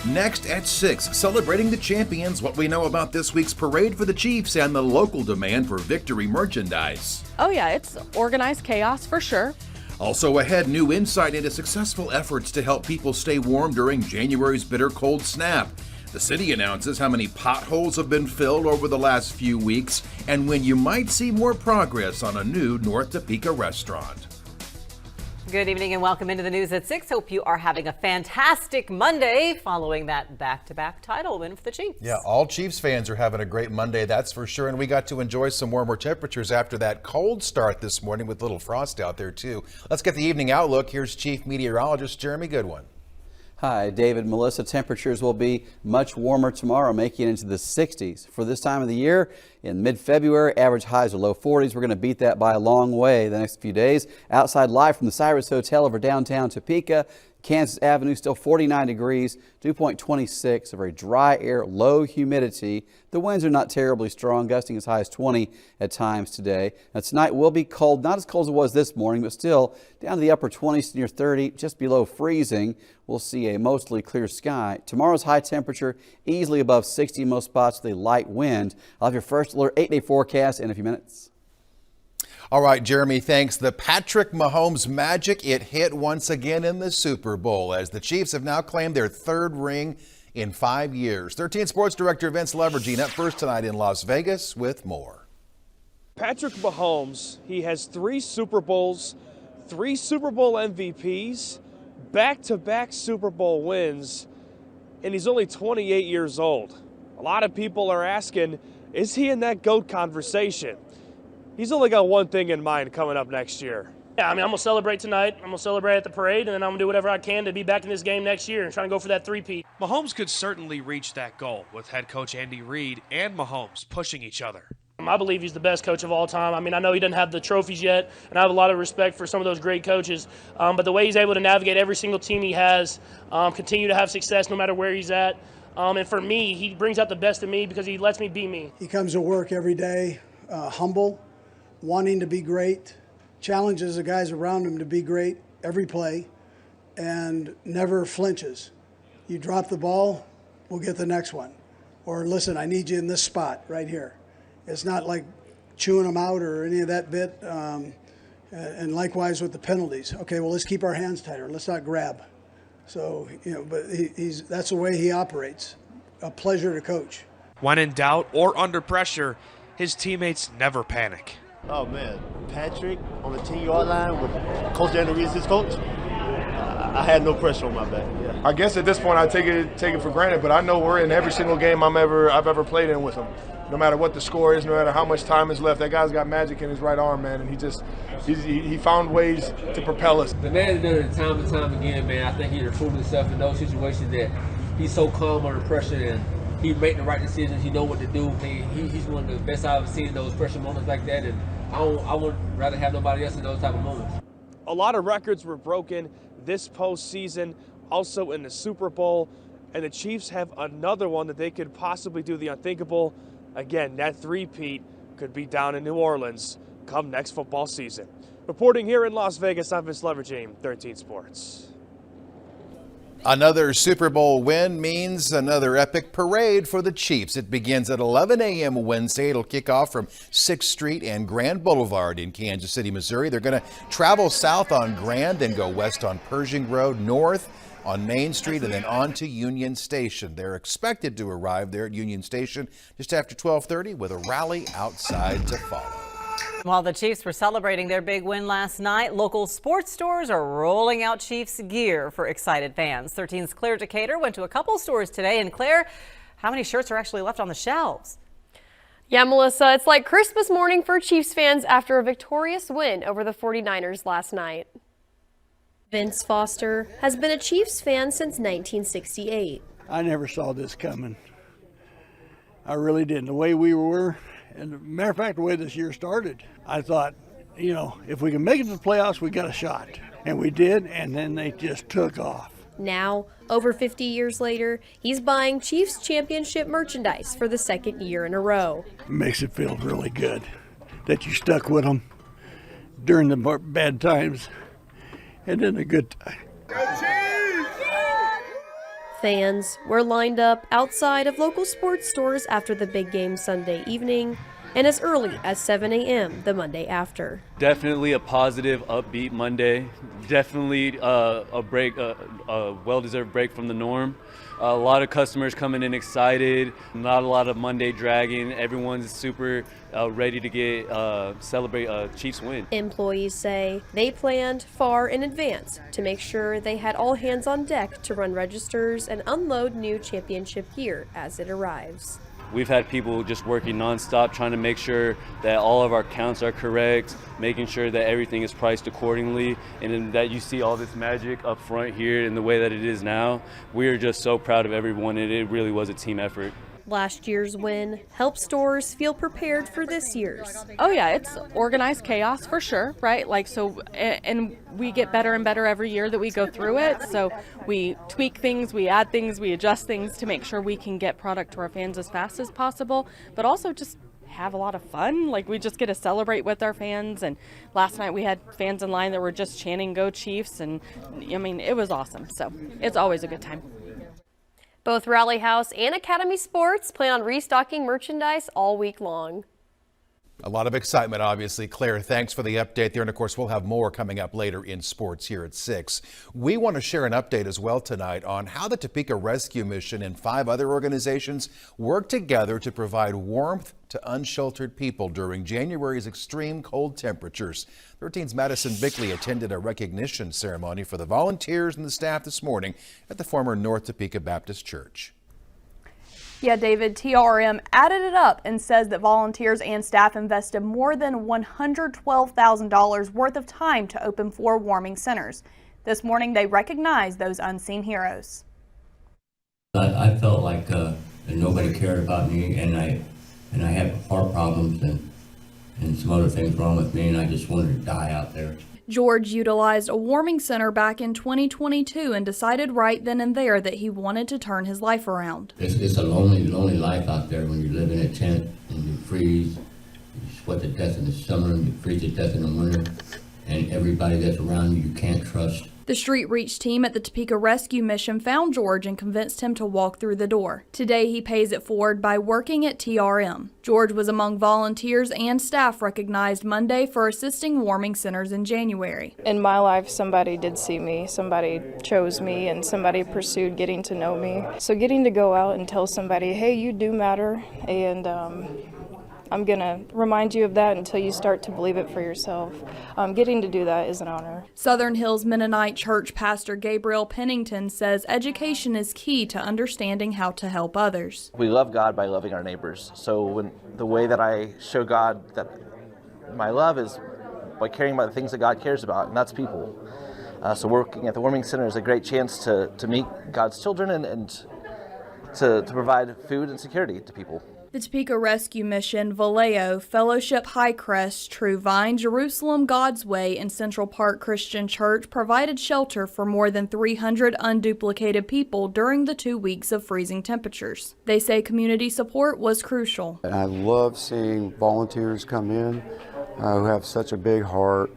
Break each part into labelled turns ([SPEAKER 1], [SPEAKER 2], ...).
[SPEAKER 1] Next at 6, celebrating the champions, what we know about this week's parade for the Chiefs and the local demand for victory merchandise.
[SPEAKER 2] Oh yeah, it's organized chaos for sure.
[SPEAKER 1] Also ahead, new insight into successful efforts to help people stay warm during January's bitter cold snap. The city announces how many potholes have been filled over the last few weeks and when you might see more progress on a new North Topeka restaurant.
[SPEAKER 3] Good evening and welcome into the news at 6. Hope you are having a fantastic Monday following that back-to-back title win for the Chiefs.
[SPEAKER 4] Yeah, all Chiefs fans are having a great Monday, that's for sure. And we got to enjoy some warmer temperatures after that cold start this morning with a little frost out there too. Let's get the evening outlook. Here's Chief Meteorologist Jeremy Goodwin.
[SPEAKER 5] Hi, David, Melissa. Temperatures will be much warmer tomorrow, making it into the 60s. For this time of the year, in mid-February, average highs are low 40s. We're going to beat that by a long way the next few days. Outside live from the Cyrus Hotel over downtown Topeka, Kansas Avenue, still 49 degrees, dew point 26, a very dry air, low humidity. The winds are not terribly strong, gusting as high as 20 at times today. Now tonight will be cold, not as cold as it was this morning, but still down to the upper 20s to near 30, just below freezing. We'll see a mostly clear sky. Tomorrow's high temperature easily above 60 in most spots with a light wind. I'll have your first alert 8-day forecast in a few minutes.
[SPEAKER 4] All right, Jeremy, thanks. The Patrick Mahomes magic, it hit once again in the Super Bowl as the Chiefs have now claimed their third ring in 5 years. 13 Sports Director Vince Leveragine up first tonight in Las Vegas with more.
[SPEAKER 6] Patrick Mahomes, he has 3 Super Bowls, 3 Super Bowl MVPs, back-to-back Super Bowl wins, and he's only 28 years old. A lot of people are asking, is he in that GOAT conversation? He's only got one thing in mind coming up next year.
[SPEAKER 7] Yeah, I mean, I'm going to celebrate tonight. I'm going to celebrate at the parade, and then I'm going to do whatever I can to be back in this game next year and trying to go for that three-peat.
[SPEAKER 8] Mahomes could certainly reach that goal with head coach Andy Reid and Mahomes pushing each other.
[SPEAKER 7] I believe he's the best coach of all time. I mean, I know he doesn't have the trophies yet, and I have a lot of respect for some of those great coaches. But the way he's able to navigate every single team he has, continue to have success no matter where he's at. And for me, he brings out the best in me because he lets me be me.
[SPEAKER 9] He comes to work every day, humble, wanting to be great, challenges the guys around him to be great every play, and never flinches. You drop the ball, we'll get the next one. Or listen, I need you in this spot right here. It's not like chewing them out or any of that bit. And likewise with the penalties. Okay, well, let's keep our hands tighter. Let's not grab. So, but that's the way he operates. A pleasure to coach.
[SPEAKER 8] When in doubt or under pressure, his teammates never panic.
[SPEAKER 10] Oh, man. Patrick on the 10-yard line with Coach Andy Reid as his coach, I had no pressure on my back. Yeah.
[SPEAKER 11] I guess at this point I take it for granted, but I know we're in every single game I've ever played in with him. No matter what the score is, no matter how much time is left, that guy's got magic in his right arm, man, and he found ways to propel us.
[SPEAKER 12] The man has done it time and time again, man. I think he's proven himself in those situations that he's so calm under pressure and he make the right decisions. He know what to do. He's one of the best I've seen in those pressure moments like that, and I would rather have nobody else in those type of moments.
[SPEAKER 6] A lot of records were broken this postseason, also in the Super Bowl, and the Chiefs have another one that they could possibly do the unthinkable. Again, that three-peat could be down in New Orleans come next football season. Reporting here in Las Vegas, I'm Vince Leveragine, 13 Sports.
[SPEAKER 4] Another Super Bowl win means another epic parade for the Chiefs. It begins at 11 a.m. Wednesday. It'll kick off from 6th Street and Grand Boulevard in Kansas City, Missouri. They're going to travel south on Grand, then go west on Pershing Road, north on Main Street, and then on to Union Station. They're expected to arrive there at Union Station just after 12:30 with a rally outside to follow.
[SPEAKER 3] While the Chiefs were celebrating their big win last night, local sports stores are rolling out Chiefs gear for excited fans. 13's Claire Decatur went to a couple stores today. And Claire, how many shirts are actually left on the shelves?
[SPEAKER 13] Yeah, Melissa, it's like Christmas morning for Chiefs fans after a victorious win over the 49ers last night. Vince Foster has been a Chiefs fan since 1968.
[SPEAKER 14] I never saw this coming. I really didn't. The way we were, and as a matter of fact, the way this year started, I thought, if we can make it to the playoffs, we got a shot. And we did, and then they just took off.
[SPEAKER 13] Now, over 50 years later, he's buying Chiefs championship merchandise for the second year in a row.
[SPEAKER 14] It makes it feel really good that you stuck with them during the bad times and then the good time.
[SPEAKER 13] Fans were lined up outside of local sports stores after the big game Sunday evening and as early as 7 a.m. the Monday after.
[SPEAKER 15] Definitely a positive, upbeat Monday. Definitely a break, a well-deserved break from the norm. A lot of customers coming in excited. Not a lot of Monday dragging. Everyone's super ready to celebrate a Chiefs win.
[SPEAKER 13] Employees say they planned far in advance to make sure they had all hands on deck to run registers and unload new championship gear as it arrives.
[SPEAKER 15] We've had people just working nonstop trying to make sure that all of our counts are correct, making sure that everything is priced accordingly, and that you see all this magic up front here in the way that it is now. We are just so proud of everyone, and it really was a team effort.
[SPEAKER 13] Last year's win helped stores feel prepared for this year's.
[SPEAKER 2] Oh yeah, it's organized chaos for sure, right? And we get better and better every year that we go through it. So we tweak things, we add things, we adjust things to make sure we can get product to our fans as fast as possible, but also just have a lot of fun. We just get to celebrate with our fans. And last night we had fans in line that were just chanting "Go Chiefs," and I mean, it was awesome. So it's always a good time.
[SPEAKER 13] Both Rally House and Academy Sports plan on restocking merchandise all week long.
[SPEAKER 4] A lot of excitement, obviously. Claire, thanks for the update there. And of course, we'll have more coming up later in sports here at 6. We want to share an update as well tonight on how the Topeka Rescue Mission and 5 other organizations work together to provide warmth to unsheltered people during January's extreme cold temperatures. 13's Madison Bickley attended a recognition ceremony for the volunteers and the staff this morning at the former North Topeka Baptist Church.
[SPEAKER 16] Yeah, David, TRM added it up and says that volunteers and staff invested more than $112,000 worth of time to open 4 warming centers. This morning, they recognized those unseen heroes.
[SPEAKER 17] I felt like nobody cared about me, and I had heart problems and some other things wrong with me, and I just wanted to die out there.
[SPEAKER 16] George utilized a warming center back in 2022 and decided right then and there that he wanted to turn his life around.
[SPEAKER 17] It's a lonely life out there when you live in a tent and you freeze, you sweat to death in the summer and you freeze to death in the winter, and everybody that's around you can't trust.
[SPEAKER 16] The Street Reach team at the Topeka Rescue Mission found George and convinced him to walk through the door. Today, he pays it forward by working at TRM. George was among volunteers and staff recognized Monday for assisting warming centers in January.
[SPEAKER 18] In my life, somebody did see me, somebody chose me, and somebody pursued getting to know me. So getting to go out and tell somebody, hey, you do matter, and I'm going to remind you of that until you start to believe it for yourself. Getting to do that is an honor.
[SPEAKER 16] Southern Hills Mennonite Church Pastor Gabriel Pennington says education is key to understanding how to help others.
[SPEAKER 19] We love God by loving our neighbors. So the way that I show God that my love is by caring about the things that God cares about, and that's people. So working at the warming center is a great chance to meet God's children and to provide food and security to people.
[SPEAKER 16] The Topeka Rescue Mission, Vallejo, Fellowship Highcrest, True Vine, Jerusalem God's Way, and Central Park Christian Church provided shelter for more than 300 unduplicated people during the 2 weeks of freezing temperatures. They say community support was crucial.
[SPEAKER 20] I love seeing volunteers come in who have such a big heart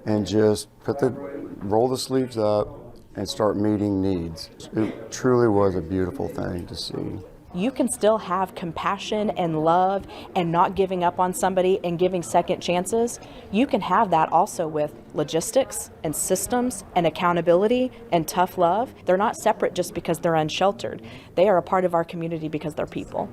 [SPEAKER 20] and just roll the sleeves up and start meeting needs. It truly was a beautiful thing to see.
[SPEAKER 21] You can still have compassion and love and not giving up on somebody and giving second chances. You can have that also with logistics and systems and accountability and tough love. They're not separate just because they're unsheltered. They are a part of our community because they're people.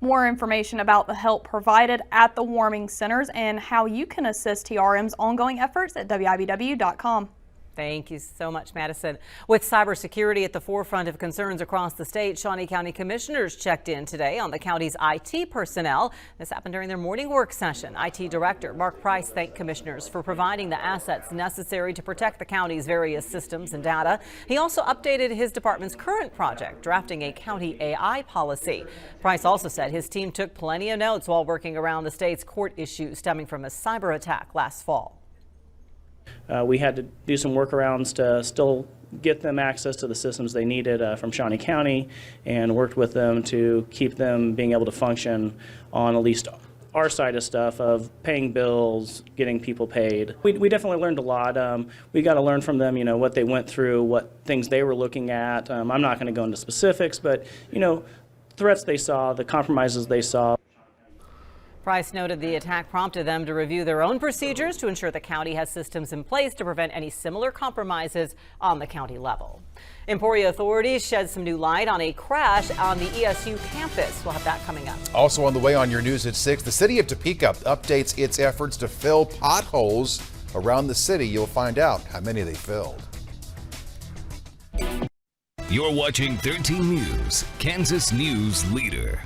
[SPEAKER 16] More information about the help provided at the warming centers and how you can assist TRM's ongoing efforts at WIBW.com.
[SPEAKER 3] Thank you so much, Madison. With cybersecurity at the forefront of concerns across the state, Shawnee County commissioners checked in today on the county's IT personnel. This happened during their morning work session. IT Director Mark Price thanked commissioners for providing the assets necessary to protect the county's various systems and data. He also updated his department's current project, drafting a county AI policy. Price also said his team took plenty of notes while working around the state's court issues stemming from a cyber attack last fall.
[SPEAKER 22] We had to do some workarounds to still get them access to the systems they needed from Shawnee County, and worked with them to keep them being able to function on at least our side of stuff of paying bills, getting people paid. We definitely learned a lot. We got to learn from them, what they went through, what things they were looking at. I'm not going to go into specifics, but, threats they saw, the compromises they saw.
[SPEAKER 3] Price noted the attack prompted them to review their own procedures to ensure the county has systems in place to prevent any similar compromises on the county level. Emporia authorities shed some new light on a crash on the ESU campus. We'll have that coming up.
[SPEAKER 4] Also on the way on your news at 6, the city of Topeka updates its efforts to fill potholes around the city. You'll find out how many they filled.
[SPEAKER 1] You're watching 13 News, Kansas News Leader.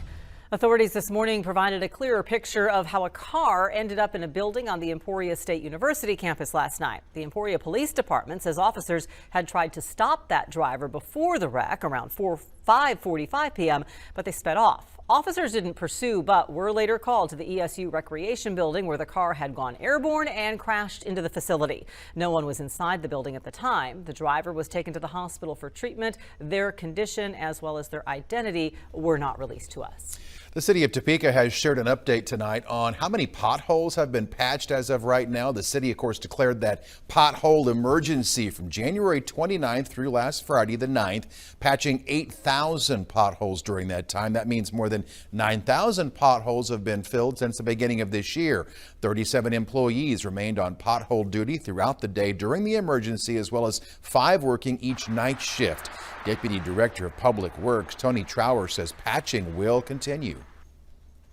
[SPEAKER 3] Authorities this morning provided a clearer picture of how a car ended up in a building on the Emporia State University campus last night. The Emporia Police Department says officers had tried to stop that driver before the wreck around 5:45 p.m., but they sped off. Officers didn't pursue, but were later called to the ESU Recreation Building where the car had gone airborne and crashed into the facility. No one was inside the building at the time. The driver was taken to the hospital for treatment. Their condition as well as their identity were not released to us.
[SPEAKER 4] The city of Topeka has shared an update tonight on how many potholes have been patched as of right now. The city, of course, declared that pothole emergency from January 29th through last Friday the 9th, patching 8,000 potholes during that time. That means more than 9,000 potholes have been filled since the beginning of this year. 37 employees remained on pothole duty throughout the day during the emergency, as well as 5 working each night shift. Deputy Director of Public Works Tony Trower says patching will continue.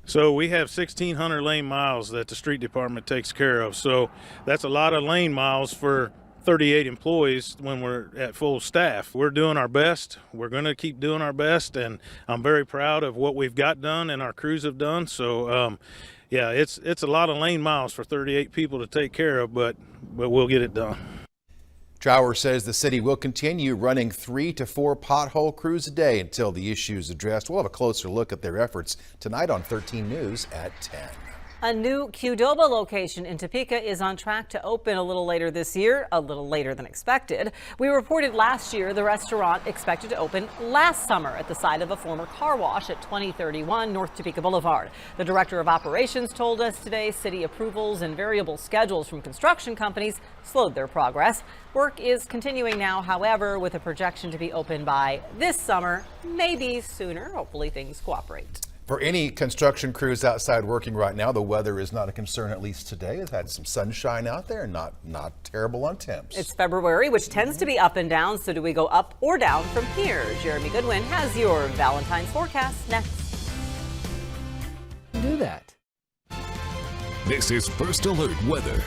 [SPEAKER 5] So we have 1,600 lane miles that the street department takes care of. So that's a lot of lane miles for 38 employees when we're at full staff. We're doing our best. We're going to keep doing our best, and I'm very proud of what we've got done and our crews have done. So yeah, it's a lot of lane miles for 38 people to take care of, but we'll get it done.
[SPEAKER 4] Trower says the city will continue running 3 to 4 pothole crews a day until the issue is addressed. We'll have a closer look at their efforts tonight on 13 News at 10.
[SPEAKER 3] A new Qdoba location in Topeka is on track to open a little later this year, a little later than expected. We reported last year the restaurant expected to open last summer at the site of a former car wash at 2031 North Topeka Boulevard. The director of operations told us today city approvals and variable schedules from construction companies slowed their progress. Work is continuing now, however, with a projection to be open by this summer, maybe sooner. Hopefully things cooperate.
[SPEAKER 4] For any construction crews outside working right now, the weather is not a concern, at least today. It's had some sunshine out there, not terrible on temps.
[SPEAKER 3] It's February, which tends to be up and down, so do we go up or down from here? Jeremy Goodwin has your Valentine's forecast next.
[SPEAKER 1] Do that. This is First Alert Weather.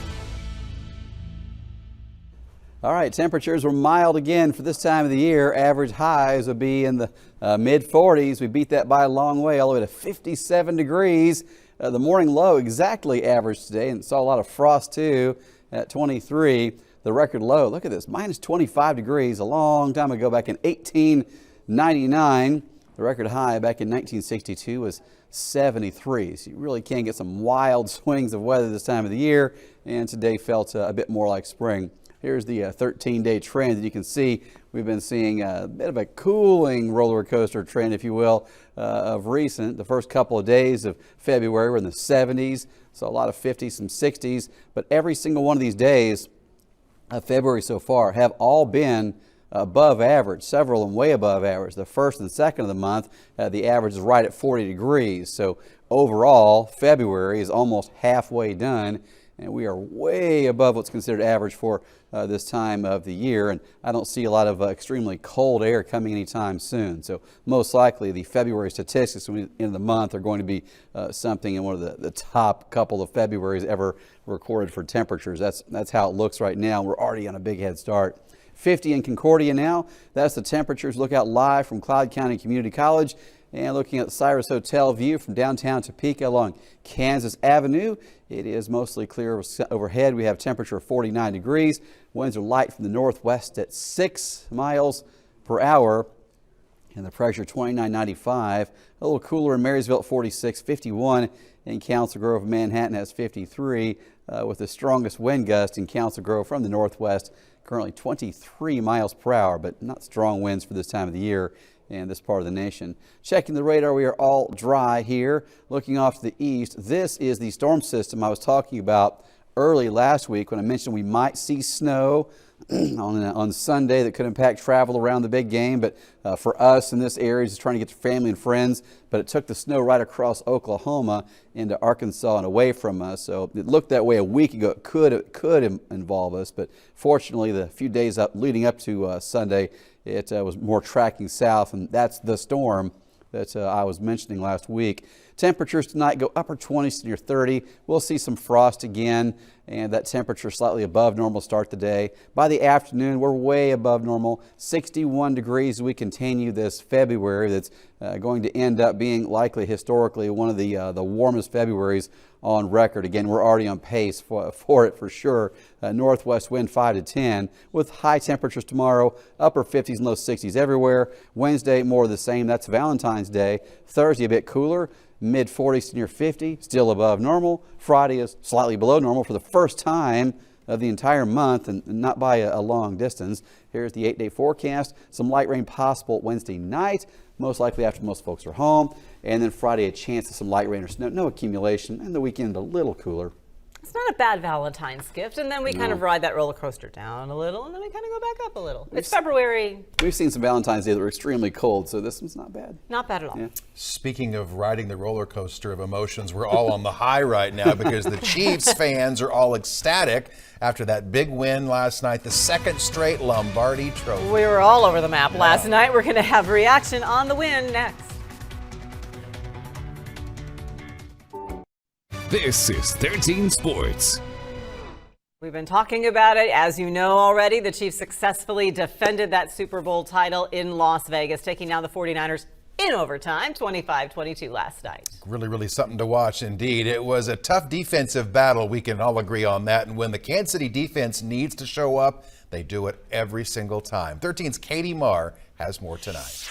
[SPEAKER 23] All right, temperatures were mild again for this time of the year. Average highs will be in the mid-40s. We beat that by a long way, all the way to 57 degrees. The morning low exactly average today, and saw a lot of frost too at 23. The record low, look at this, minus 25 degrees a long time ago, back in 1899. The record high back in 1962 was 73. So you really can get some wild swings of weather this time of the year, and today felt a bit more like spring. Here's the 13-day trend that you can see. We've been seeing a bit of a cooling roller coaster trend, if you will, of recent. The first couple of days of February were in the 70s, so a lot of 50s, some 60s. But every single one of these days of February so far have all been above average, several of them way above average. The first and second of the month, the average is right at 40 degrees. So overall, February is almost halfway done, and we are way above what's considered average for this time of the year. And I don't see a lot of extremely cold air coming anytime soon. So most likely the February statistics in the month are going to be something in one of the top couple of Februarys ever recorded for temperatures. That's how it looks right now. We're already on a big head start. 50 in Concordia now. That's the temperatures. Look out live from Cloud County Community College. And looking at the Cyrus Hotel view from downtown Topeka along Kansas Avenue, it is mostly clear overhead. We have temperature of 49 degrees. Winds are light from the northwest at 6 miles per hour. And the pressure 29.95. A little cooler in Marysville at 46, 51 in Council Grove. Manhattan has 53 with the strongest wind gust in Council Grove from the northwest. Currently 23 miles per hour, but not strong winds for this time of the year in this part of the nation. Checking the radar, we are all dry here. Looking off to the east, this is the storm system I was talking about early last week when I mentioned we might see snow on Sunday that could impact travel around the big game. But for us in this area, just trying to get to family and friends. But it took the snow right across Oklahoma into Arkansas and away from us. So it looked that way a week ago. It could involve us. But fortunately, the few days leading up to Sunday, it was more tracking south. And that's the storm that I was mentioning last week. Temperatures tonight go upper 20s to near 30. We'll see some frost again, and that temperature slightly above normal start the day. By the afternoon, we're way above normal, 61 degrees as we continue this February. That's going to end up being likely historically one of the warmest Februaries on record. Again, we're already on pace for it for sure. Northwest wind 5 to 10 with high temperatures tomorrow, upper 50s and low 60s everywhere. Wednesday, more of the same. That's Valentine's Day. Thursday, a bit cooler. Mid 40s to near 50, still above normal. Friday is slightly below normal for the first time of the entire month and not by a long distance. Here's the 8-day forecast. Some light rain possible Wednesday night, most likely after most folks are home. And then Friday, a chance of some light rain or snow, no accumulation, and the weekend a little cooler.
[SPEAKER 3] It's not a bad Valentine's gift, and then we kind of ride that roller coaster down a little, and then we kind of go back up a little. It's February.
[SPEAKER 23] We've seen some Valentine's Day that were extremely cold, so this one's not bad.
[SPEAKER 3] Not bad at all.
[SPEAKER 23] Yeah.
[SPEAKER 4] Speaking of riding the roller coaster of emotions, we're all on the high right now because the Chiefs fans are all ecstatic after that big win last night, the second straight Lombardi Trophy.
[SPEAKER 3] We were all over the map last night. We're going to have reaction on the win next.
[SPEAKER 1] This is 13 Sports.
[SPEAKER 3] We've been talking about it. As you know already, the Chiefs successfully defended that Super Bowl title in Las Vegas, taking down the 49ers in overtime, 25-22 last night.
[SPEAKER 4] Really something to watch indeed. It was a tough defensive battle. We can all agree on that. And when the Kansas City defense needs to show up, they do it every single time. 13's Katie Marr has more tonight.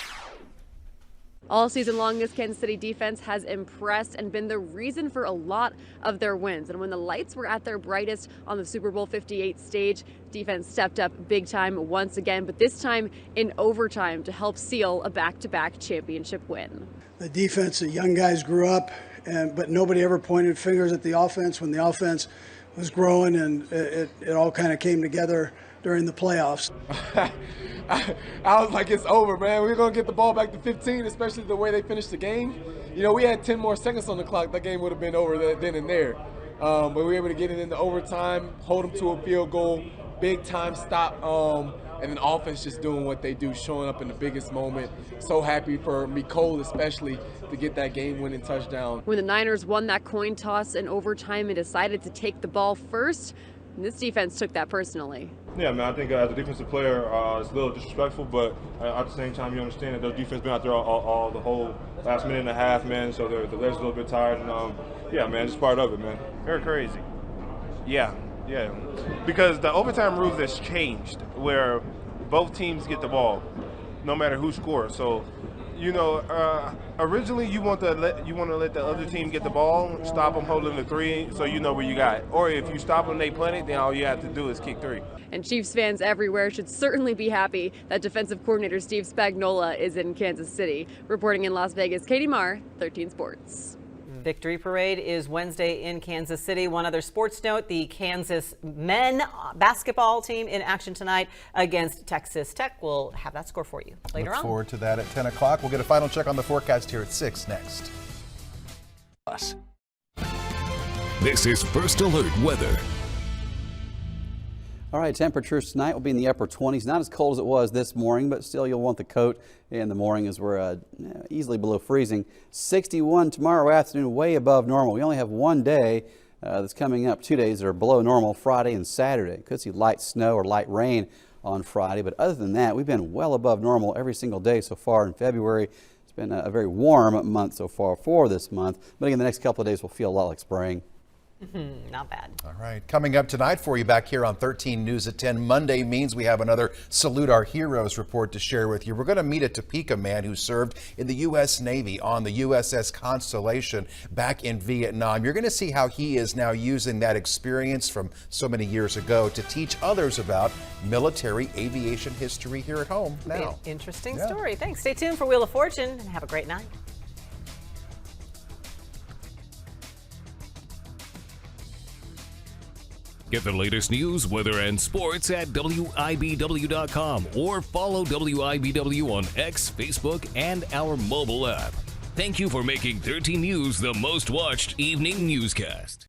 [SPEAKER 7] All season long, this Kansas City defense has impressed and been the reason for a lot of their wins. And when the lights were at their brightest on the Super Bowl 58 stage, defense stepped up big time once again, but this time in overtime to help seal a back-to-back championship win.
[SPEAKER 8] The defense, the young guys grew up, but nobody ever pointed fingers at the offense when the offense was growing, and it all kind of came together during the playoffs.
[SPEAKER 11] I was like, it's over, man. We're going to get the ball back to 15, especially the way they finished the game. You know, we had 10 more seconds on the clock. That game would have been over then and there. But we were able to get it into overtime, hold them to a field goal, big time stop, and then offense just doing what they do, showing up in the biggest moment. So happy for Nicole especially to get that game-winning touchdown.
[SPEAKER 7] When the Niners won that coin toss in overtime and decided to take the ball first, this defense took that personally.
[SPEAKER 9] Yeah, man, I think as a defensive player, it's a little disrespectful, but at the same time, you understand that their defense been out there all the whole last minute and a half, man, so the legs a little bit tired, and yeah, man, just part of it, man.
[SPEAKER 24] They're crazy. Yeah, because the overtime rules has changed where both teams get the ball, no matter who scores. So, you know, originally you want to let the other team get the ball, stop them holding the three, so you know where you got it. Or if you stop them, they punt it, then all you have to do is kick three.
[SPEAKER 7] And Chiefs fans everywhere should certainly be happy that defensive coordinator Steve Spagnuolo is in Kansas City. Reporting in Las Vegas, Katie Marr, 13 Sports.
[SPEAKER 3] Victory Parade is Wednesday in Kansas City. One other sports note, the Kansas men basketball team in action tonight against Texas Tech. We'll have that score for you later on.
[SPEAKER 4] Look forward to that at 10 o'clock. We'll get a final check on the forecast here at 6 next.
[SPEAKER 1] This is First Alert Weather.
[SPEAKER 23] All right, temperatures tonight will be in the upper 20s. Not as cold as it was this morning, but still you'll want the coat in the morning as we're easily below freezing. 61 tomorrow afternoon, way above normal. We only have one day that's coming up, 2 days that are below normal, Friday and Saturday. Could see light snow or light rain on Friday, but other than that, we've been well above normal every single day so far in February. It's been a very warm month so far for this month, but again, the next couple of days will feel a lot like spring.
[SPEAKER 3] Not bad.
[SPEAKER 4] All right, coming up tonight for you back here on 13 News at 10. Monday means we have another Salute Our Heroes report to share with you. We're going to meet a Topeka man who served in the U.S. Navy on the USS Constellation back in Vietnam. You're going to see how he is now using that experience from so many years ago to teach others about military aviation history here at home now.
[SPEAKER 3] Interesting story. Thanks. Stay tuned for Wheel of Fortune and have a great night.
[SPEAKER 1] Get the latest news, weather, and sports at WIBW.com or follow WIBW on X, Facebook, and our mobile app. Thank you for making 13 News the most watched evening newscast.